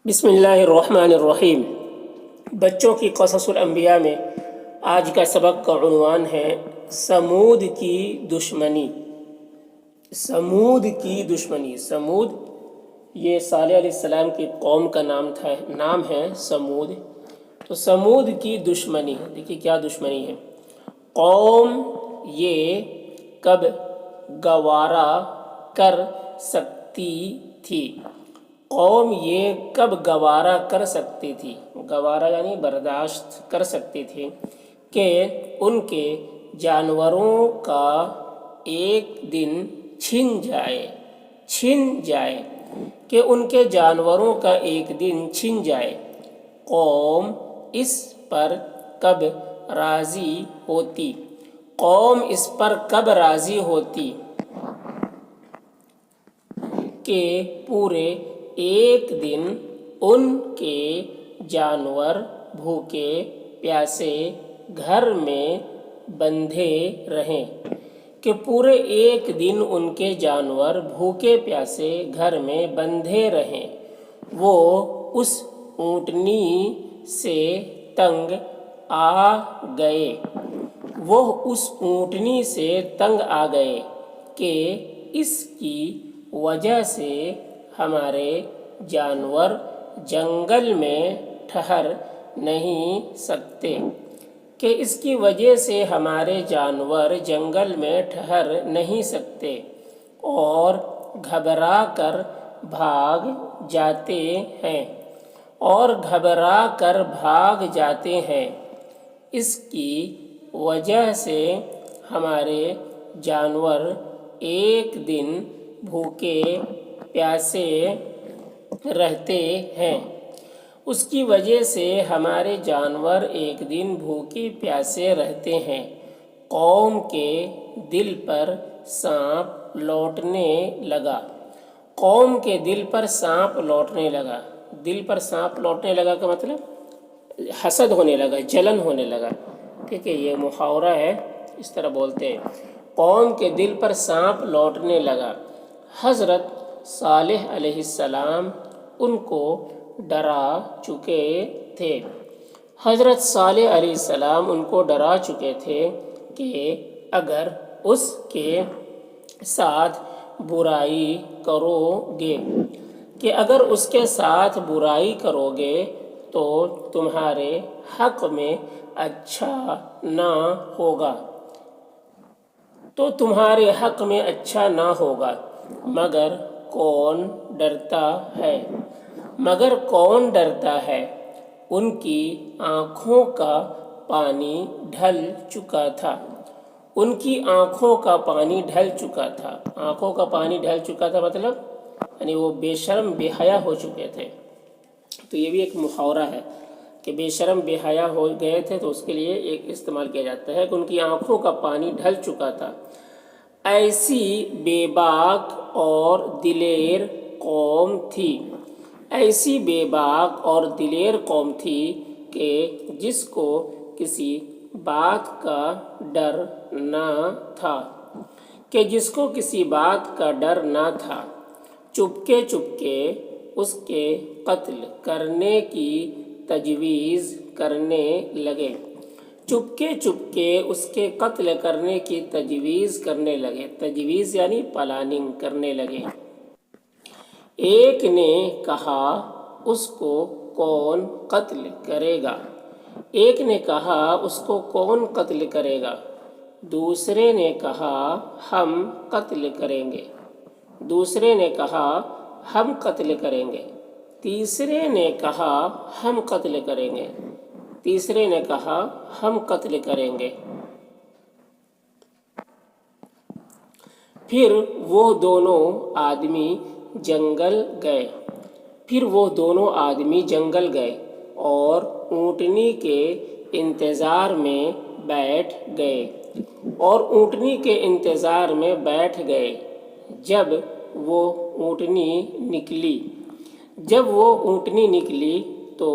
بسم اللہ الرحمن الرحیم۔ بچوں کی قصص الانبیاء میں آج کا سبق کا عنوان ہے سمود کی دشمنی۔ سمود کی دشمنی، سمود یہ صالح علیہ السلام کی قوم کا نام ہے سمود۔ تو سمود کی دشمنی، دیکھیے کیا دشمنی ہے۔ قوم یہ کب گوارا کر سکتی تھی؟ قوم یہ کب گوارا کر سکتی تھی؟ گوارا یعنی برداشت کر سکتی تھی کہ ان کے جانوروں کا ایک دن چھن جائے کہ ان کے جانوروں کا ایک دن چھن جائے۔ قوم اس پر کب راضی ہوتی؟ قوم اس پر کب راضی ہوتی کہ پورے ایک دن ان کے جانور بھوکے پیاسے گھر میں بندھے رہیں، کہ پورے ایک دن ان کے جانور بھوکے پیاسے گھر میں بندھے رہیں۔ وہ اس اونٹنی سے تنگ آ گئے کہ اس کی وجہ سے ہمارے جانور جنگل میں ٹھہر نہیں سکتے، کہ اس کی وجہ سے ہمارے جانور جنگل میں ٹھہر نہیں سکتے اور گھبرا کر بھاگ جاتے ہیں۔ اس کی وجہ سے ہمارے جانور ایک دن بھوکے پیاسے رہتے ہیں۔ اس کی وجہ سے ہمارے جانور ایک دن بھوکے پیاسے رہتے ہیں۔ قوم کے دل پر سانپ لوٹنے لگا۔ قوم کے دل پر سانپ لوٹنے لگا۔ دل پر سانپ لوٹنے لگا کا مطلب حسد ہونے لگا، جلن ہونے لگا۔ ٹھیک ہے، یہ محاورہ ہے، اس طرح بولتے ہیں۔ قوم کے دل پر سانپ لوٹنے لگا۔ حضرت صالح علیہ السلام ان کو ڈرا چکے تھے۔ حضرت صالح علیہ السلام ان کو ڈرا چکے تھے کہ اگر اس کے ساتھ برائی کرو گے تو تمہارے حق میں اچھا نہ ہوگا، مگر کون ڈرتا ہے؟ ان کی آنکھوں کا پانی ڈھل چکا تھا۔ آنکھوں کا پانی ڈھل چکا تھا مطلب یعنی وہ بے شرم بے حیا ہو چکے تھے۔ تو یہ بھی ایک محاورہ ہے کہ بے شرم بے حیا ہو گئے تھے، تو اس کے لیے ایک استعمال کیا جاتا ہے کہ ان کی آنکھوں کا پانی ڈھل چکا تھا۔ ایسی بے باک اور دلیر قوم تھی کہ جس کو کسی بات کا ڈر نہ تھا، چپکے اس کے قتل کرنے کی تجویز کرنے لگے۔ تجویز یعنی پلاننگ کرنے لگے۔ ایک نے کہا اس کو کون قتل کرے گا؟ دوسرے نے کہا ہم قتل کریں گے۔ تیسرے نے کہا ہم قتل کریں گے۔ پھر وہ دونوں آدمی جنگل گئے اور اونٹنی کے انتظار میں بیٹھ گئے۔ جب وہ اونٹنی نکلی تو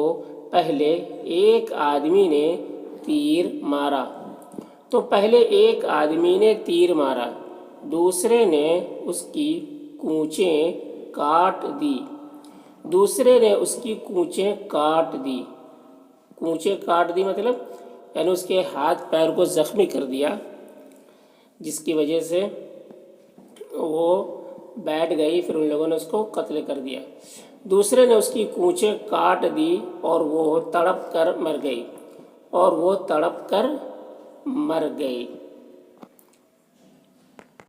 پہلے ایک آدمی نے تیر مارا، دوسرے نے اس کی کونچیں کاٹ دی۔ دوسرے نے اس کی کونچیں کاٹ دی. کونچیں کاٹ دی مطلب یعنی اس کے ہاتھ پیر کو زخمی کر دیا، جس کی وجہ سے وہ بیٹھ گئی، پھر ان لوگوں نے اس کو قتل کر دیا. دوسرے نے اس کی کونچیں کاٹ دی اور وہ تڑپ کر مر گئی.